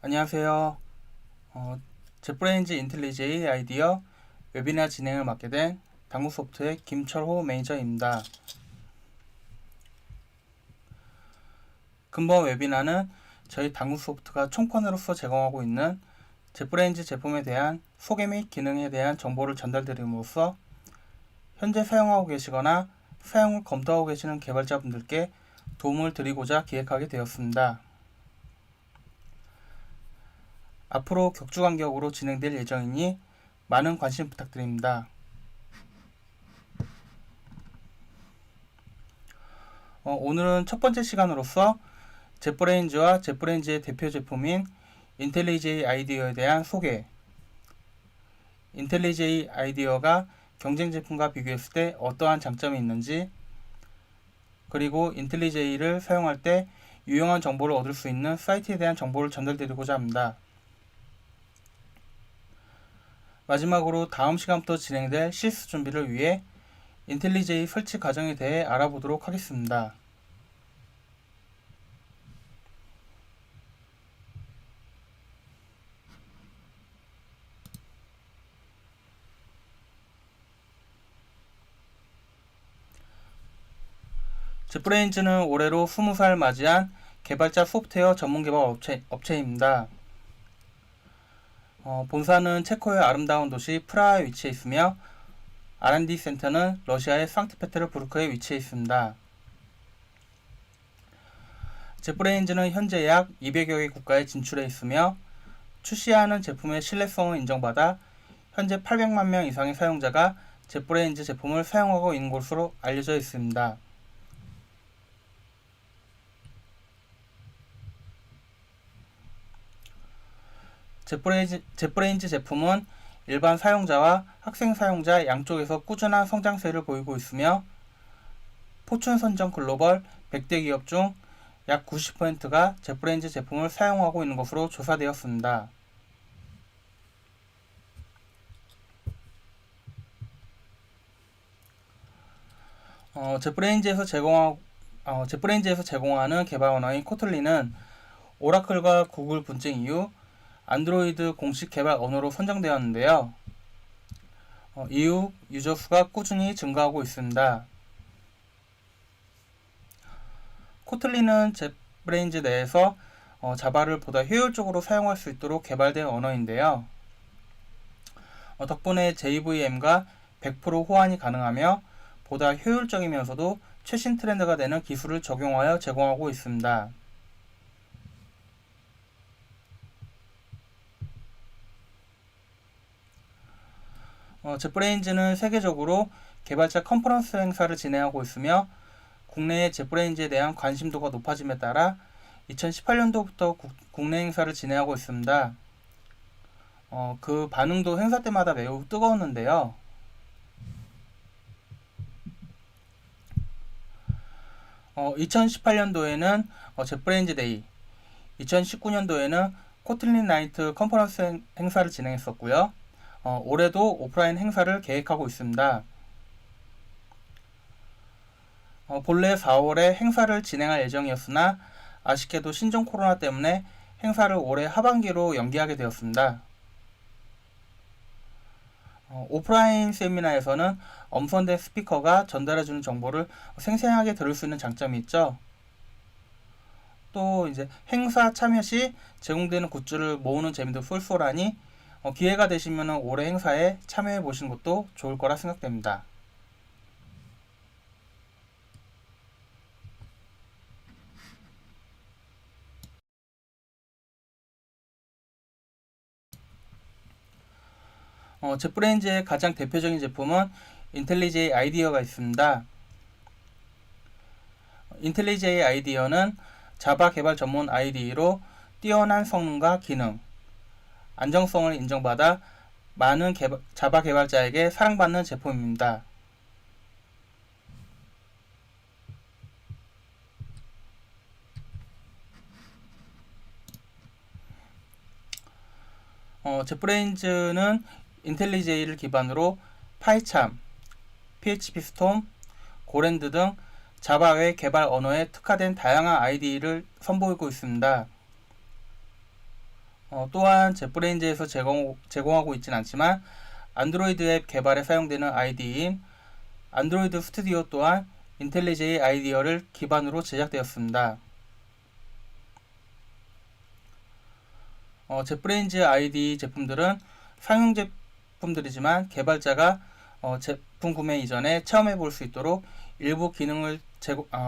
안녕하세요. 젯브레인즈 인텔리제이 아이디어 웨비나 진행을 맡게 된 당구소프트의 김철호 매니저입니다. 근본 웨비나는 저희 당구소프트가 총판으로서 제공하고 있는 젯브레인즈 제품에 대한 소개 및 기능에 대한 정보를 전달드림으로써 현재 사용하고 계시거나 사용을 검토하고 계시는 개발자분들께 도움을 드리고자 기획하게 되었습니다. 앞으로 격주간격으로 진행될 예정이니 많은 관심 부탁드립니다. 오늘은 첫 번째 시간으로서 젯브레인즈와 젯브레인즈의 대표 제품인 인텔리제이 아이디어에 대한 소개, 인텔리제이 아이디어가 경쟁 제품과 비교했을 때 어떠한 장점이 있는지, 그리고 인텔리제이를 사용할 때 유용한 정보를 얻을 수 있는 사이트에 대한 정보를 전달드리고자 합니다. 마지막으로 다음 시간부터 진행될 실습 준비를 위해 인텔리제이 설치 과정에 대해 알아보도록 하겠습니다. 젯브레인즈는 올해로 20살 맞이한 개발자 소프트웨어 전문 개발 업체입니다. 본사는 체코의 아름다운 도시 프라하에 위치해 있으며 R&D 센터는 러시아의 상트페테르부르크에 위치해 있습니다. 젯브레인즈는 현재 약 200여 개 국가에 진출해 있으며 출시하는 제품의 신뢰성을 인정받아 현재 800만 명 이상의 사용자가 젯브레인즈 제품을 사용하고 있는 것으로 알려져 있습니다. 젯브레인즈 제품은 일반 사용자와 학생 사용자 양쪽에서 꾸준한 성장세를 보이고 있으며 포춘 선정 글로벌 100대 기업 중 약 90%가 젯브레인즈 제품을 사용하고 있는 것으로 조사되었습니다. 젯브레인즈에서 제공하는 개발 언어인 코틀린은 오라클과 구글 분쟁 이후 안드로이드 공식 개발 언어로 선정되었는데요. 이후 유저 수가 꾸준히 증가하고 있습니다. 코틀린은 젯브레인즈 내에서 자바를 보다 효율적으로 사용할 수 있도록 개발된 언어인데요. 덕분에 JVM과 100% 호환이 가능하며 보다 효율적이면서도 최신 트렌드가 되는 기술을 적용하여 제공하고 있습니다. 젯브레인즈는 세계적으로 개발자 컨퍼런스 행사를 진행하고 있으며 국내의 젯브레인즈에 대한 관심도가 높아짐에 따라 2018년도부터 국내 행사를 진행하고 있습니다. 그 반응도 행사 때마다 매우 뜨거웠는데요. 2018년도에는 젯브레인즈 데이, 2019년도에는 코틀린 나이트 컨퍼런스 행사를 진행했었고요. 올해도 오프라인 행사를 계획하고 있습니다. 본래 4월에 행사를 진행할 예정이었으나 아쉽게도 신종 코로나 때문에 행사를 올해 하반기로 연기하게 되었습니다. 오프라인 세미나에서는 엄선된 스피커가 전달해주는 정보를 생생하게 들을 수 있는 장점이 있죠. 또 이제 행사 참여 시 제공되는 굿즈를 모으는 재미도 쏠쏠하니 기회가 되시면 올해 행사에 참여해 보시는 것도 좋을 거라 생각됩니다. 젯브레인즈의 가장 대표적인 제품은 인텔리제이 아이디어가 있습니다. 인텔리제이 아이디어는 자바 개발 전문 IDE로 뛰어난 성능과 기능, 안정성을 인정받아 많은 자바 개발자에게 사랑받는 제품입니다. 젯브레인즈는 인텔리제이를 기반으로 파이참, PHP 스톰, 고랜드 등 자바 외 개발 언어에 특화된 다양한 IDE를 선보이고 있습니다. 또한 제프레인즈에서 제공하고 있진 않지만 안드로이드 앱 개발에 사용되는 IDE인 안드로이드 스튜디오 또한 인텔리제이 아이디어를 기반으로 제작되었습니다. 제프레인즈 IDE 제품들은 상용 제품들이지만 개발자가 제품 구매 이전에 체험해 볼 수 있도록 일부 기능을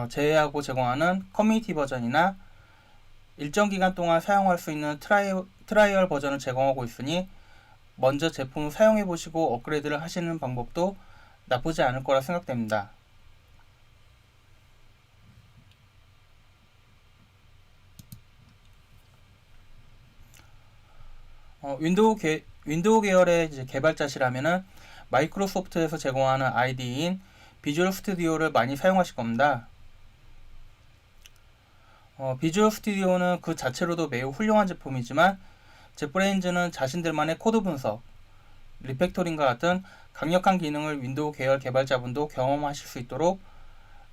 제외하고 제공하는 커뮤니티 버전이나 일정 기간 동안 사용할 수 있는 트라이얼 버전을 제공하고 있으니 먼저 제품을 사용해 보시고 업그레이드를 하시는 방법도 나쁘지 않을 거라 생각됩니다. 윈도우 계열의 이제 개발자시라면은 마이크로소프트에서 제공하는 IDE인 비주얼 스튜디오를 많이 사용하실 겁니다. 비주얼 스튜디오는 그 자체로도 매우 훌륭한 제품이지만 제프레인즈는 자신들만의 코드 분석, 리팩토링과 같은 강력한 기능을 윈도우 계열 개발자분도 경험하실 수 있도록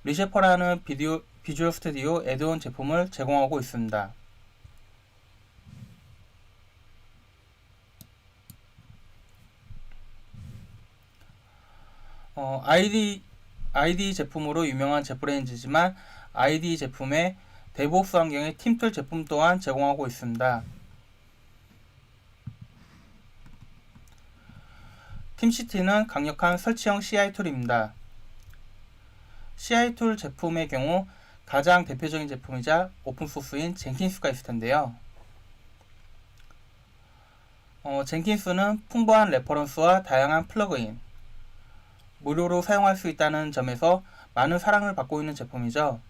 리셰퍼라는 비주얼 스튜디오 애드온 제품을 제공하고 있습니다. IDE 제품으로 유명한 제프레인즈지만 IDE 제품의 데브옵스 환경의 팀툴 제품 또한 제공하고 있습니다. 팀시티는 강력한 설치형 CI 툴입니다. CI 툴 제품의 경우 가장 대표적인 제품이자 오픈소스인 젠킨스가 있을 텐데요. 젠킨스는 풍부한 레퍼런스와 다양한 플러그인, 무료로 사용할 수 있다는 점에서 많은 사랑을 받고 있는 제품이죠.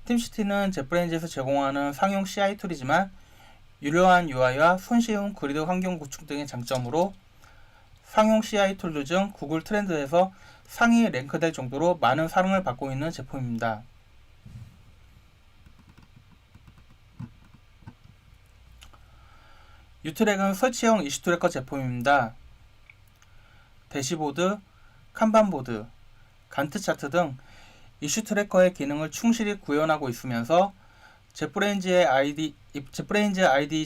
팀시티는 제프레인즈에서 제공하는 상용 CI 툴이지만 유려한 UI와 손쉬운 그리드 환경 구축 등의 장점으로 상용 CI 툴들 중 구글 트렌드에서 상위 랭크될 정도로 많은 사랑을 받고 있는 제품입니다. 유트랙은 설치형 이슈 트래커 제품입니다. 대시보드, 칸반보드, 간트 차트 등 이슈 트래커의 기능을 충실히 구현하고 있으면서 제프레인즈 IDE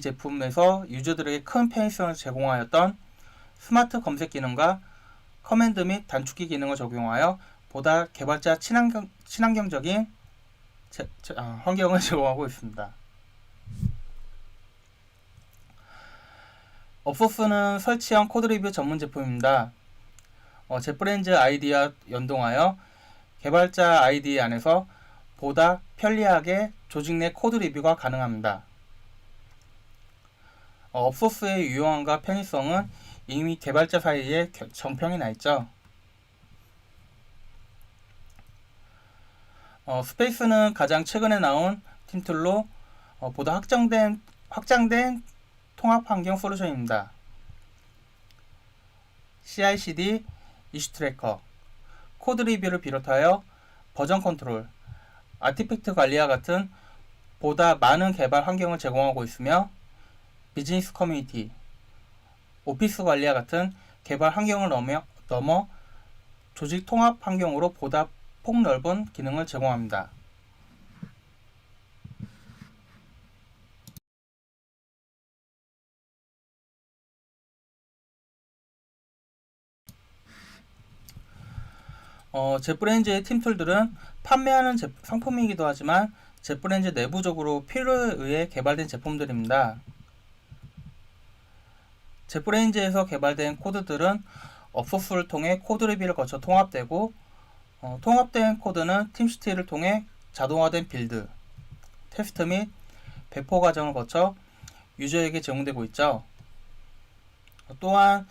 제품에서 유저들에게 큰 편의성을 제공하였던 스마트 검색 기능과 커맨드 및 단축키 기능을 적용하여 보다 개발자 친환경적인 환경을 제공하고 있습니다. 업소스는 설치형 코드 리뷰 전문 제품입니다. 제프레인즈 ID와 연동하여 개발자 IDE 안에서 보다 편리하게 조직 내 코드 리뷰가 가능합니다. 업소스의 유용함과 편의성은 이미 개발자 사이에 정평이 나 있죠. 스페이스는 가장 최근에 나온 팀툴로 보다 확장된 통합 환경 솔루션입니다. CI/CD, 이슈 트래커, 코드 리뷰를 비롯하여 버전 컨트롤, 아티팩트 관리와 같은 보다 많은 개발 환경을 제공하고 있으며 비즈니스 커뮤니티, 오피스 관리와 같은 개발 환경을 넘어 조직 통합 환경으로 보다 폭넓은 기능을 제공합니다. 제프레인즈의 팀툴들은 판매하는 상품이기도 하지만 제프레인즈 내부적으로 필요에 의해 개발된 제품들입니다. 제프레인즈에서 개발된 코드들은 업소스를 통해 코드 리뷰를 거쳐 통합되고 통합된 코드는 팀시티를 통해 자동화된 빌드, 테스트 및 배포 과정을 거쳐 유저에게 제공되고 있죠. 또한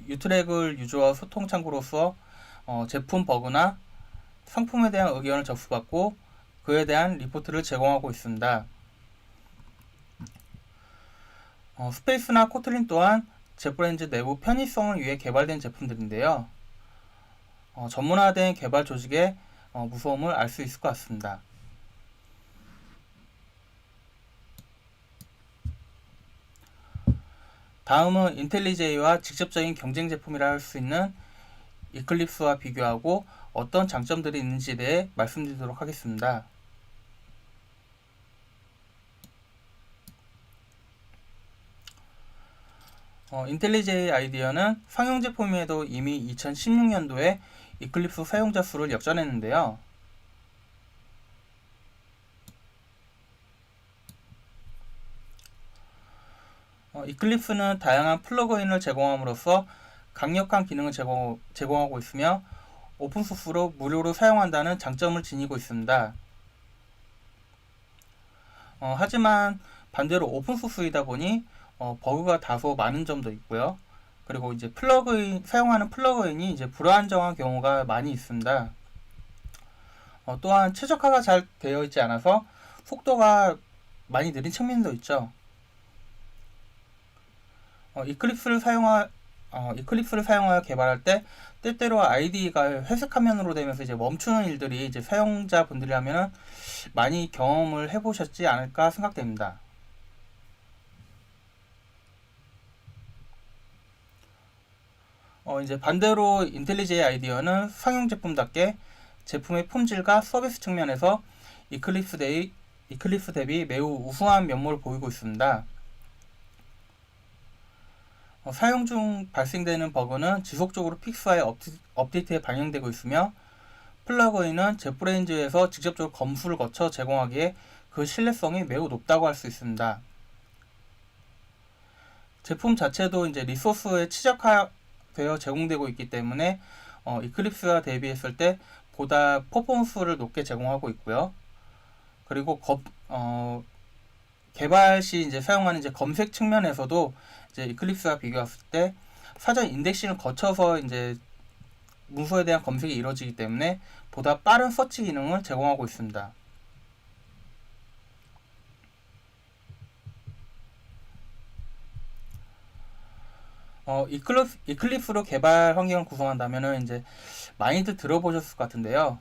유트랙을 유저와 소통 창구로서 제품 버그나 상품에 대한 의견을 접수받고 그에 대한 리포트를 제공하고 있습니다. 스페이스나 코틀린 또한 제프레인즈 내부 편의성을 위해 개발된 제품들인데요. 전문화된 개발 조직의 무서움을 알 수 있을 것 같습니다. 다음은 인텔리제이와 직접적인 경쟁 제품이라 할 수 있는 이클립스와 비교하고 어떤 장점들이 있는지에 대해 말씀드리도록 하겠습니다. 인텔리제이 아이디어는 상용 제품에도 이미 2016년도에 이클립스 사용자 수를 역전했는데요. 이클립스는 다양한 플러그인을 제공함으로써 강력한 기능을 제공하고 있으며 오픈소스로 무료로 사용한다는 장점을 지니고 있습니다. 하지만 반대로 오픈소스이다 보니 버그가 다소 많은 점도 있고요. 그리고 이제 사용하는 플러그인이 이제 불안정한 경우가 많이 있습니다. 또한 최적화가 잘 되어 있지 않아서 속도가 많이 느린 측면도 있죠. 이클립스를 사용하여 개발할 때 때때로 IDE가 회색 화면으로 되면서 이제 멈추는 일들이 이제 사용자분들이라면 많이 경험을 해보셨지 않을까 생각됩니다. 이제 반대로 인텔리제이 아이디어는 상용 제품답게 제품의 품질과 서비스 측면에서 이클립스 대비 매우 우수한 면모를 보이고 있습니다. 사용 중 발생되는 버그는 지속적으로 픽스하여 업데이트에 반영되고 있으며 플러그인은 제프레인즈에서 직접적으로 검수를 거쳐 제공하기에 그 신뢰성이 매우 높다고 할 수 있습니다. 제품 자체도 이제 리소스에 최적화되어 제공되고 있기 때문에 이클립스와 대비했을 때 보다 퍼포먼스를 높게 제공하고 있고요. 그리고 개발 시 이제 사용하는 이제 검색 측면에서도 이제 이클립스와 비교했을 때 사전 인덱싱을 거쳐서 이제 문서에 대한 검색이 이루어지기 때문에 보다 빠른 서치 기능을 제공하고 있습니다. 이클립스로 개발 환경을 구성한다면은 이제 많이들 들어보셨을 것 같은데요.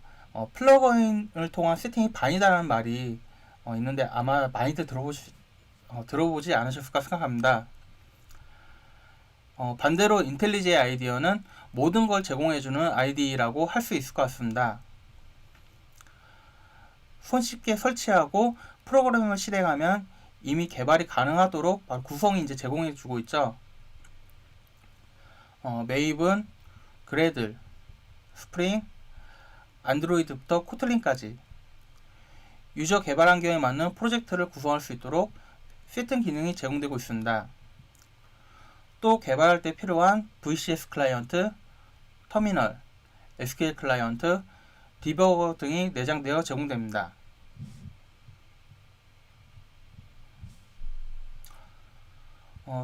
플러그인을 통한 세팅이 반이다라는 말이 있는데 아마 많이들 들어보지 않으셨을까 생각합니다. 반대로 인텔리제이 아이디어는 모든 걸 제공해주는 IDE라고 할 수 있을 것 같습니다. 손쉽게 설치하고 프로그램을 실행하면 이미 개발이 가능하도록 구성이 이제 제공해주고 있죠. 메이븐, 그래들, 스프링, 안드로이드부터 코틀린까지 유저 개발 환경에 맞는 프로젝트를 구성할 수 있도록 세팅 기능이 제공되고 있습니다. 또 개발할 때 필요한 VCS 클라이언트, 터미널, SQL 클라이언트, 디버거 등이 내장되어 제공됩니다.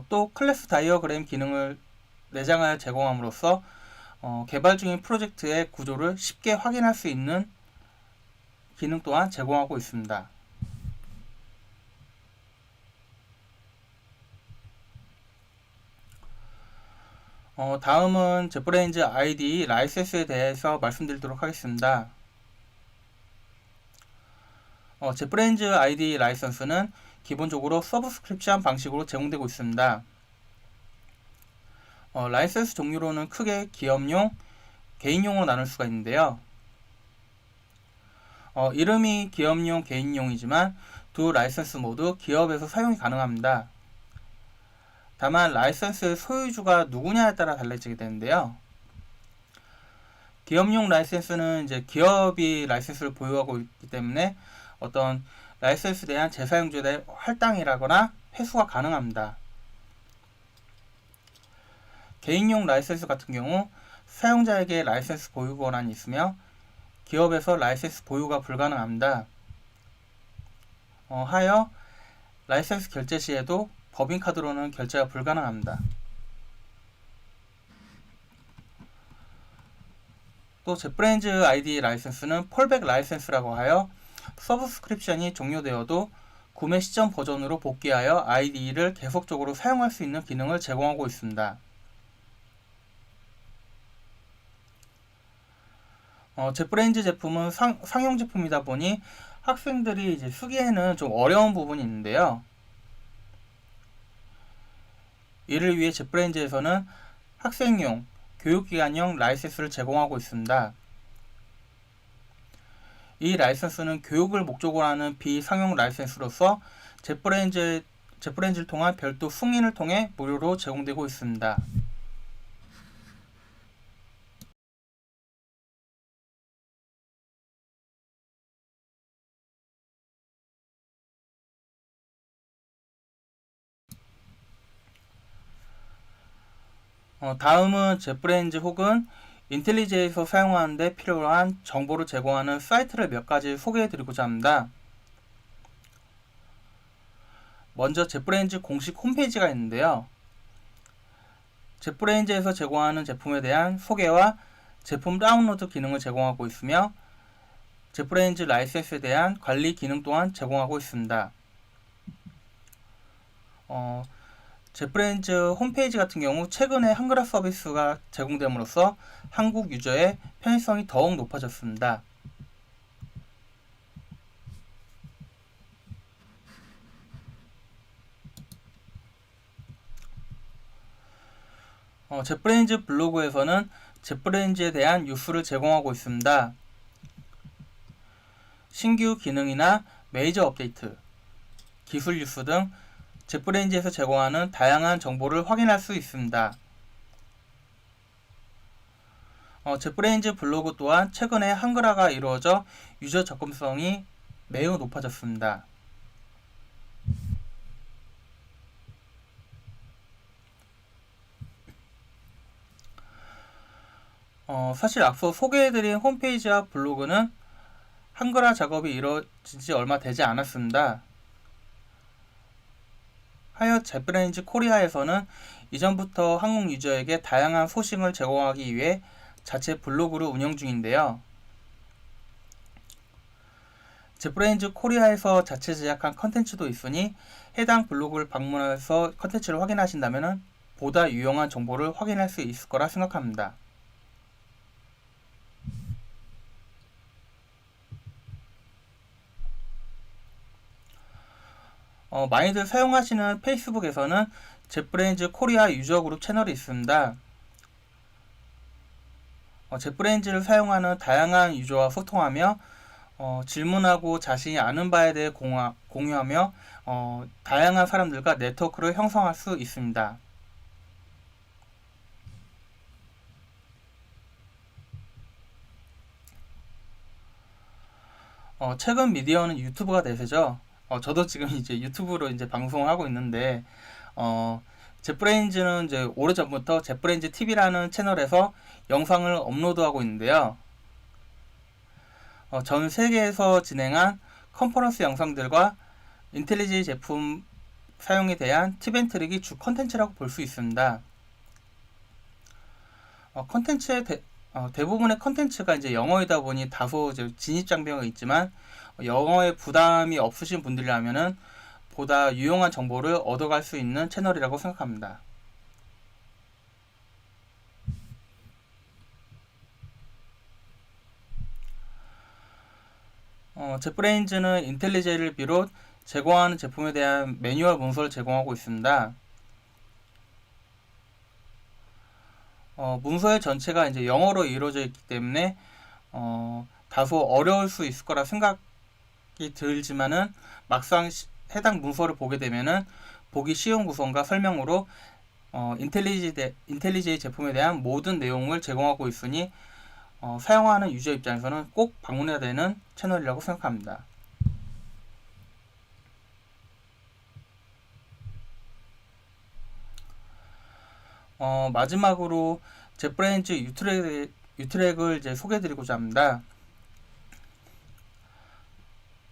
또 클래스 다이어그램 기능을 내장하여 제공함으로써 개발 중인 프로젝트의 구조를 쉽게 확인할 수 있는 기능 또한 제공하고 있습니다. 다음은 제프레인즈 IDE 라이센스에 대해서 말씀드리도록 하겠습니다. 제프레인즈 IDE 라이센스는 기본적으로 서브스크립션 방식으로 제공되고 있습니다. 라이센스 종류로는 크게 기업용, 개인용으로 나눌 수가 있는데요. 이름이 기업용, 개인용이지만 두 라이센스 모두 기업에서 사용이 가능합니다. 다만 라이센스의 소유주가 누구냐에 따라 달라지게 되는데요. 기업용 라이센스는 이제 기업이 라이센스를 보유하고 있기 때문에 어떤 라이센스에 대한 재사용자의 할당이라거나 회수가 가능합니다. 개인용 라이센스 같은 경우 사용자에게 라이센스 보유 권한이 있으며 기업에서 라이센스 보유가 불가능합니다. 하여 라이센스 결제 시에도 법인카드로는 결제가 불가능합니다. 또 제프레인즈 IDE 라이센스는 폴백 라이센스라고 하여 서브스크립션이 종료되어도 구매 시점 버전으로 복귀하여 IDE를 계속적으로 사용할 수 있는 기능을 제공하고 있습니다. 제프레인즈 제품은 상용 제품이다 보니 학생들이 이제 쓰기에는 좀 어려운 부분이 있는데요. 이를 위해 제프레인즈에서는 학생용, 교육기관용 라이센스를 제공하고 있습니다. 이 라이센스는 교육을 목적으로 하는 비상용 라이센스로서 제프레인즈의 제프레인지를 통한 별도 승인을 통해 무료로 제공되고 있습니다. 다음은 제프레인지 혹은 인텔리제에서 사용하는 데 필요한 정보를 제공하는 사이트를 몇 가지 소개해 드리고자 합니다. 먼저 제프레인지 공식 홈페이지가 있는데요. 제프레인지에서 제공하는 제품에 대한 소개와 제품 다운로드 기능을 제공하고 있으며 제프레인지 라이센스에 대한 관리 기능 또한 제공하고 있습니다. 제프레인지 홈페이지 같은 경우 최근에 한글화 서비스가 제공됨으로써 한국 유저의 편의성이 더욱 높아졌습니다. 제프레인지 블로그에서는 제프레인지에 대한 뉴스를 제공하고 있습니다. 신규 기능이나 메이저 업데이트, 기술 뉴스 등 제프레인지에서 제공하는 다양한 정보를 확인할 수 있습니다. 제프레인지 블로그 또한 최근에 한글화가 이루어져 유저 접근성이 매우 높아졌습니다. 사실 앞서 소개해드린 홈페이지와 블로그는 한글화 작업이 이루어진 지 얼마 되지 않았습니다. 하여 제프레인지 코리아에서는 이전부터 한국 유저에게 다양한 소식을 제공하기 위해 자체 블로그를 운영 중인데요. 제프레인지 코리아에서 자체 제작한 컨텐츠도 있으니 해당 블로그를 방문해서 컨텐츠를 확인하신다면 보다 유용한 정보를 확인할 수 있을 거라 생각합니다. 많이들 사용하시는 페이스북에서는 제프레인지 코리아 유저 그룹 채널이 있습니다. 제프레인지를 사용하는 다양한 유저와 소통하며 질문하고 자신이 아는 바에 대해 공유하며 다양한 사람들과 네트워크를 형성할 수 있습니다. 최근 미디어는 유튜브가 대세죠. 저도 지금 이제 유튜브로 이제 방송을 하고 있는데, 제프레인지는 이제 오래전부터 제프레인지 TV라는 채널에서 영상을 업로드하고 있는데요. 전 세계에서 진행한 컨퍼런스 영상들과 인텔리지 제품 사용에 대한 팁 앤 트릭이 주 컨텐츠라고 볼 수 있습니다. 컨텐츠의 대부분의 컨텐츠가 이제 영어이다 보니 다소 이제 진입장벽이 있지만 영어에 부담이 없으신 분들이라면은 보다 유용한 정보를 얻어갈 수 있는 채널이라고 생각합니다. 제프레인즈는 인텔리제를 비롯 제공하는 제품에 대한 매뉴얼 문서를 제공하고 있습니다. 문서의 전체가 이제 영어로 이루어져 있기 때문에 다소 어려울 수 있을 거라 생각이 들지만은 막상 해당 문서를 보게 되면은 보기 쉬운 구성과 설명으로 인텔리제이 제품에 대한 모든 내용을 제공하고 있으니 사용하는 유저 입장에서는 꼭 방문해야 되는 채널이라고 생각합니다. 마지막으로 제프레인즈 유트랙을 이제 소개해드리고자 합니다.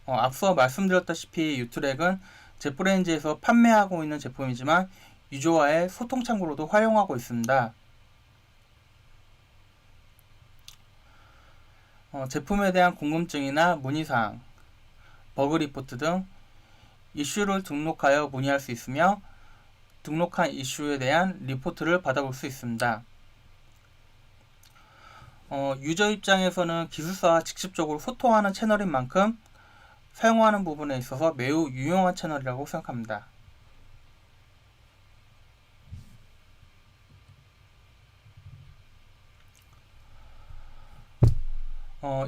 앞서 말씀드렸다시피 유트랙은 제프레인즈에서 판매하고 있는 제품이지만 유저와의 소통 창구로도 활용하고 있습니다. 제품에 대한 궁금증이나 문의사항, 버그 리포트 등 이슈를 등록하여 문의할 수 있으며 등록한 이슈에 대한 리포트를 받아볼 수 있습니다. 유저 입장에서는 기술사와 직접적으로 소통하는 채널인 만큼 사용하는 부분에 있어서 매우 유용한 채널이라고 생각합니다.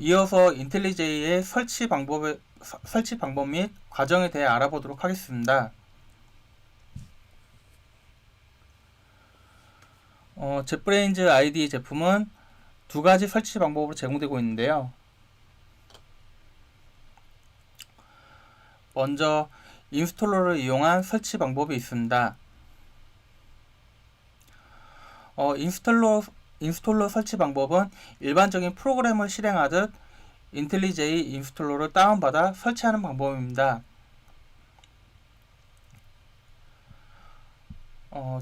이어서 인텔리제이의 설치 방법 및 과정에 대해 알아보도록 하겠습니다. 젯브레인즈 IDE 제품은 두 가지 설치 방법으로 제공되고 있는데요. 먼저 인스톨러를 이용한 설치 방법이 있습니다. 인스톨러 설치 방법은 일반적인 프로그램을 실행하듯 인텔리제이 인스톨러를 다운받아 설치하는 방법입니다.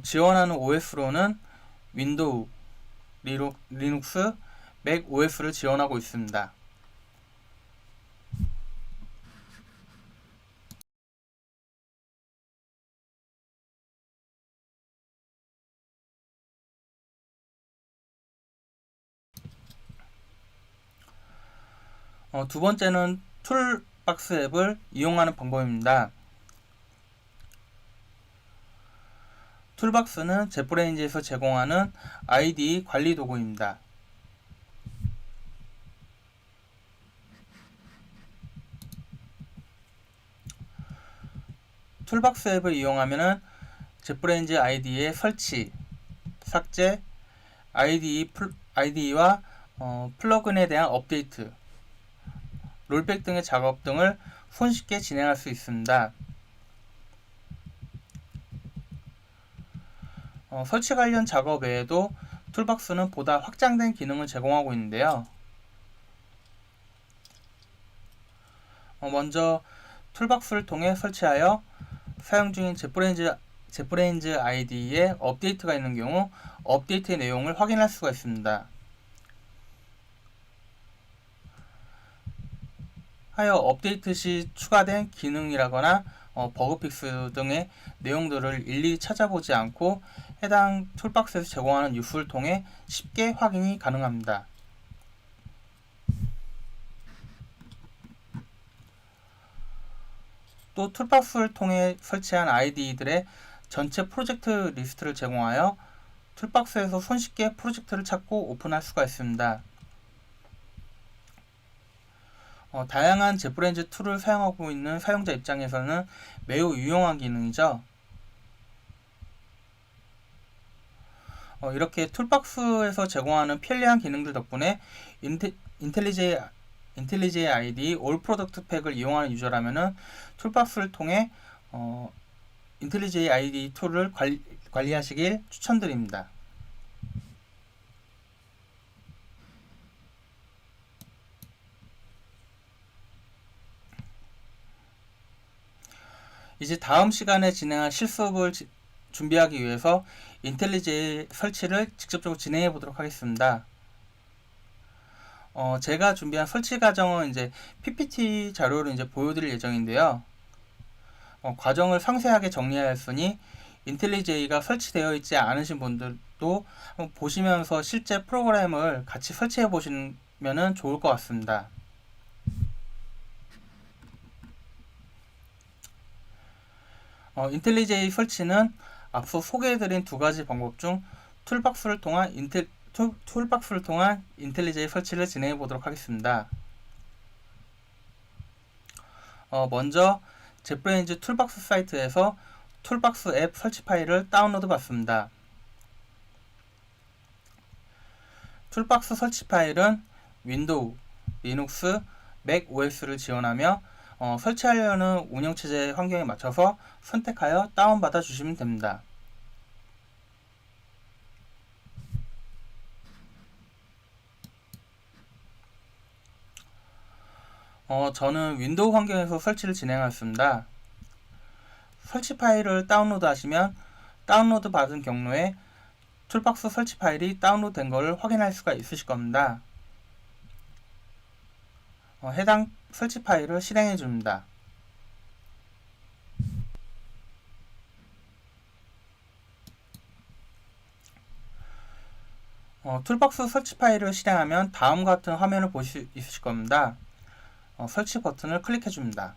지원하는 OS로는 윈도우, 리눅스, 맥 OS를 지원하고 있습니다. 두 번째는 툴박스 앱을 이용하는 방법입니다. 툴박스는 젯브레인즈에서 제공하는 IDE 관리 도구입니다. 툴박스 앱을 이용하면 젯브레인즈 IDE의 설치, 삭제, IDE와 플러그인에 대한 업데이트, 롤백 등의 작업 등을 손쉽게 진행할 수 있습니다. 설치 관련 작업 외에도 툴박스는 보다 확장된 기능을 제공하고 있는데요. 먼저 툴박스를 통해 설치하여 사용 중인 젯브레인즈 IDE에 업데이트가 있는 경우 업데이트의 내용을 확인할 수가 있습니다. 하여 업데이트 시 추가된 기능이라거나 버그 픽스 등의 내용들을 일일이 찾아보지 않고 해당 툴박스에서 제공하는 뉴스를 통해 쉽게 확인이 가능합니다. 또 툴박스를 통해 설치한 IDE들의 전체 프로젝트 리스트를 제공하여 툴박스에서 손쉽게 프로젝트를 찾고 오픈할 수가 있습니다. 다양한 젯브레인즈 툴을 사용하고 있는 사용자 입장에서는 매우 유용한 기능이죠. 이렇게 툴박스에서 제공하는 편리한 기능들 덕분에 인텔리제이 IDE 올 프로덕트 팩을 이용하는 유저라면 툴박스를 통해 인텔리제이 IDE 툴을 관리하시길 추천드립니다. 이제 다음 시간에 진행할 실습을 준비하기 위해서 인텔리제이 설치를 직접적으로 진행해 보도록 하겠습니다. 제가 준비한 설치 과정은 이제 PPT 자료로 이제 보여드릴 예정인데요. 과정을 상세하게 정리하였으니 인텔리제이가 설치되어 있지 않으신 분들도 한번 보시면서 실제 프로그램을 같이 설치해 보시면 좋을 것 같습니다. 인텔리제이 설치는 앞서 소개해드린 두 가지 방법 중 툴박스를 통한 인텔리제이 설치를 진행해 보도록 하겠습니다. 먼저 젯브레인즈 툴박스 사이트에서 툴박스 앱 설치 파일을 다운로드 받습니다. 툴박스 설치 파일은 윈도우, 리눅스, 맥 OS를 지원하며 설치하려는 운영체제 환경에 맞춰서 선택하여 다운받아 주시면 됩니다. 저는 윈도우 환경에서 설치를 진행하였습니다. 설치 파일을 다운로드 하시면 다운로드 받은 경로에 툴박스 설치 파일이 다운로드 된 것을 확인할 수가 있으실 겁니다. 해당 설치 파일을 실행해 줍니다. 툴박스 설치 파일을 실행하면 다음과 같은 화면을 보실 수 있으실 겁니다. 설치 버튼을 클릭해 줍니다.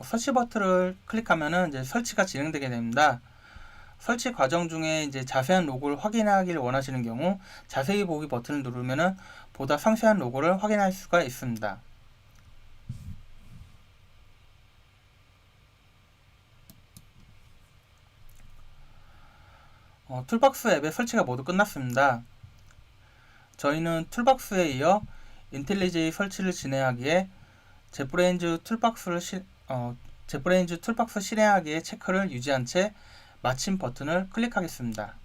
설치 버튼을 클릭하면 이제 설치가 진행되게 됩니다. 설치 과정 중에 이제 자세한 로그를 확인하기를 원하시는 경우 자세히 보기 버튼을 누르면 보다 상세한 로그를 확인할 수가 있습니다. 툴박스 앱의 설치가 모두 끝났습니다. 저희는 툴박스에 이어 인텔리제이 설치를 진행하기에 제프레인즈 툴박스 실행하기의 체크를 유지한 채 마침 버튼을 클릭하겠습니다.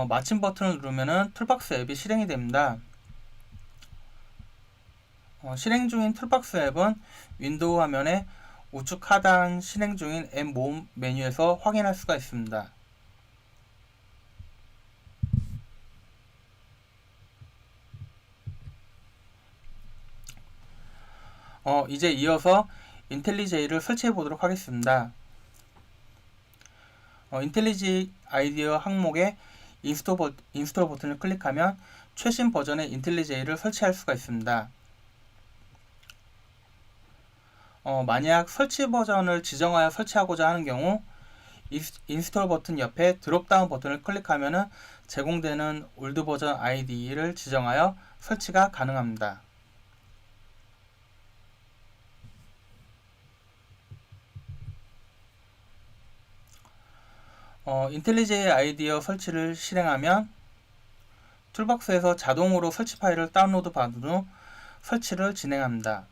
마침 버튼을 누르면 툴박스 앱이 실행이 됩니다. 실행 중인 툴박스 앱은 윈도우 화면의 우측 하단 실행 중인 앱 모음 메뉴에서 확인할 수가 있습니다. 이제 이어서 인텔리제이를 설치해 보도록 하겠습니다. 인텔리제이 아이디어 항목에 인스톨 버튼을 클릭하면 최신 버전의 인텔리제이를 설치할 수가 있습니다. 만약 설치 버전을 지정하여 설치하고자 하는 경우 인스톨 버튼 옆에 드롭다운 버튼을 클릭하면 제공되는 올드 버전 IDE를 지정하여 설치가 가능합니다. 인텔리제이 아이디어 설치를 실행하면 툴박스에서 자동으로 설치 파일을 다운로드 받은 후 설치를 진행합니다.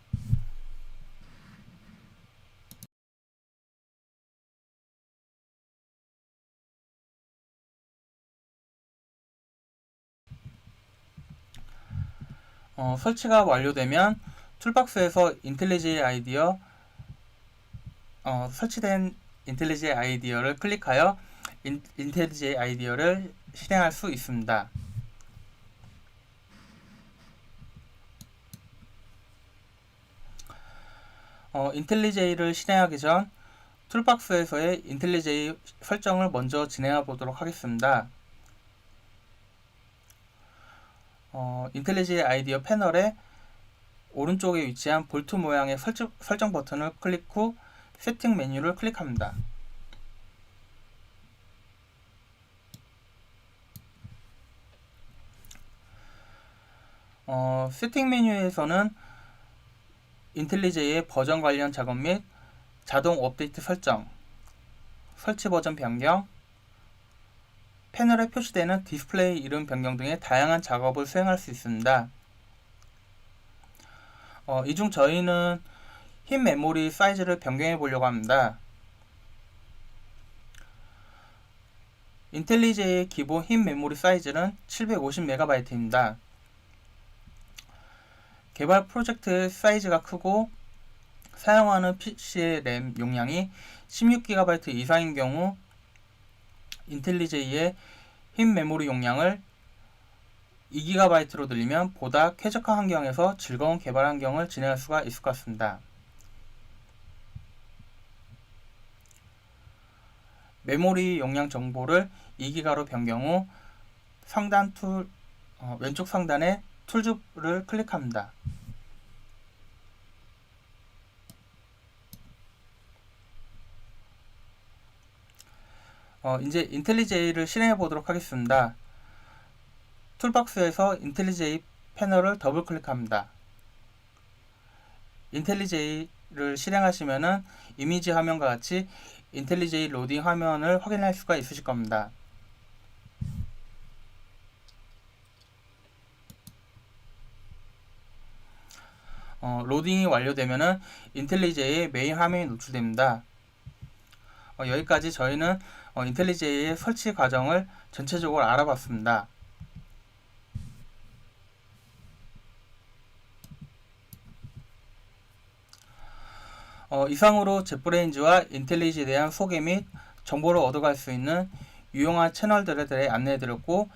설치가 완료되면 툴박스에서 인텔리제이 아이디어 설치된 인텔리제이 아이디어를 클릭하여 인텔리제이 아이디어를 실행할 수 있습니다. 인텔리제이를 실행하기 전 툴박스에서의 인텔리제이 설정을 먼저 진행해 보도록 하겠습니다. 인텔리제이 아이디어 패널의 오른쪽에 위치한 볼트 모양의 설정 버튼을 클릭 후 세팅 메뉴를 클릭합니다. 세팅 메뉴에서는 인텔리제이의 버전 관련 작업 및 자동 업데이트 설정, 설치 버전 변경, 패널에 표시되는 디스플레이 이름 변경 등의 다양한 작업을 수행할 수 있습니다. 이 중 저희는 흰 메모리 사이즈를 변경해 보려고 합니다. 인텔리제이의 기본 흰 메모리 사이즈는 750MB입니다. 개발 프로젝트의 사이즈가 크고 사용하는 PC의 램 용량이 16GB 이상인 경우 인텔리제이의 흰 메모리 용량을 2GB로 늘리면 보다 쾌적한 환경에서 즐거운 개발 환경을 진행할 수가 있을 것 같습니다. 메모리 용량 정보를 2GB로 변경 후 왼쪽 상단의 툴즈를 클릭합니다. 이제 인텔리제이를 실행해 보도록 하겠습니다. 툴박스에서 인텔리제이 패널을 더블 클릭합니다. 인텔리제이를 실행하시면은 이미지 화면과 같이 인텔리제이 로딩 화면을 확인할 수가 있으실 겁니다. 로딩이 완료되면은 인텔리제이의 메인 화면이 노출됩니다. 여기까지 저희는 인텔리제이의 설치 과정을 전체적으로 알아봤습니다. 이상으로 젯브레인즈와 인텔리제이에 대한 소개 및 정보를 얻어갈 수 있는 유용한 채널들에 대해 안내해드렸고,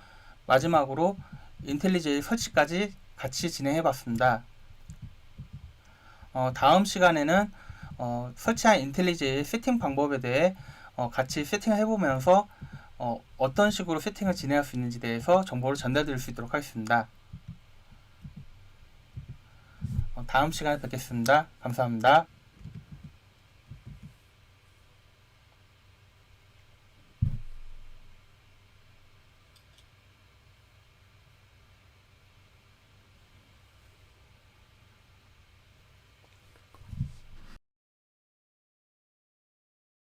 마지막으로 인텔리제이 설치까지 같이 진행해봤습니다. 다음 시간에는 설치한 인텔리제이 세팅 방법에 대해 같이 세팅을 해보면서 어떤 식으로 세팅을 진행할 수 있는지 대해서 정보를 전달드릴 수 있도록 하겠습니다. 다음 시간에 뵙겠습니다. 감사합니다.